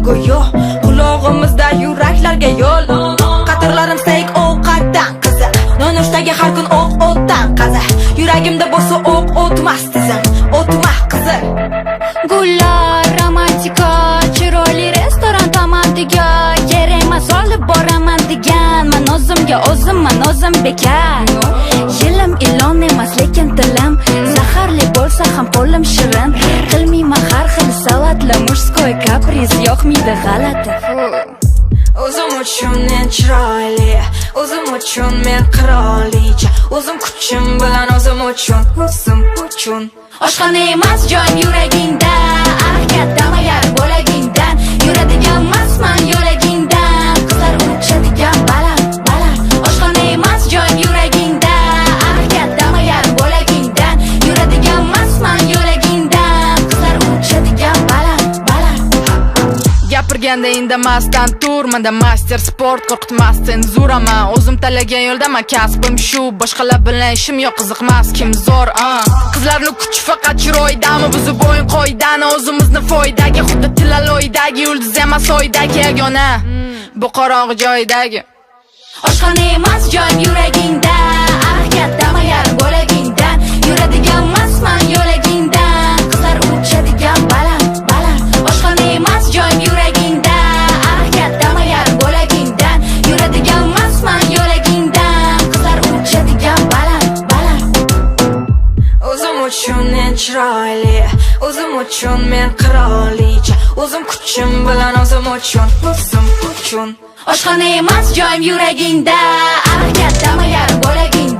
go'yo qulog'imizda yuraklarga yo'l. Qatorlarim sayq ovqatdan qiziq, nonushtaga har kun o'tdan qaza. Yuragimda bo'lsa o'tmas tizim, o'tmas qizil. Gullar romantika, chiroyli restoran tomondiga, kerak emas olib boraman deganman o'zim bekar. Yilim ilon emas lekin tilim, zaharli bo'lsa ham qo'lim shirin. Qilmayman har xil salatli murskoy kapriz, yoqmaydi g'alati. O'zim uchun men chiroyli, o'zim uchun men qirolicha, o'zim kuchim bilan o'zim uchun. Oshxona emas joyim yuragingda, kattama yar bo'lagingdan, yuradigan emasman yo'lagingdan, qizlar uchadigan baland. Oshxona emas joyim yuragingda, kattama yar bo'lagingdan, yuradigan emasman yo'lagingdan, qizlar uchadigan baland. Gapirganda indamasdan tur, menda master sport, qo'rqitmas senzuraman. O'zim tanlagan yo'ldaman, kasbim shu, boshqalar bilan ishim yo'q, qiziqmas kim zo'r. Qizlarni kuchi faqat chiroydami, buzib o'yin qoidani, o'zimizni foydaga, xuddi tilaloydagi yulduz emas oydagi yagona, bu qorong'i joydagi. Oshxona emas joyim yuragingda, kattama yar bo'lagingdan, yuradigan emasman yo'lagingdan, qizlar uchadigan baland. Oshxona emas joyim yuragingda, kattama yar bo'lagingdan, yuradigan emasman yo'lagingdan, qizlar uchadigan baland. O'zim uchun men chiroyli, o'zim uchun men qirolicha, o'zim kuchim bilan o'zim uchun. Oshxona emas joyim yuragingda, kattama yar bo'lagingdan.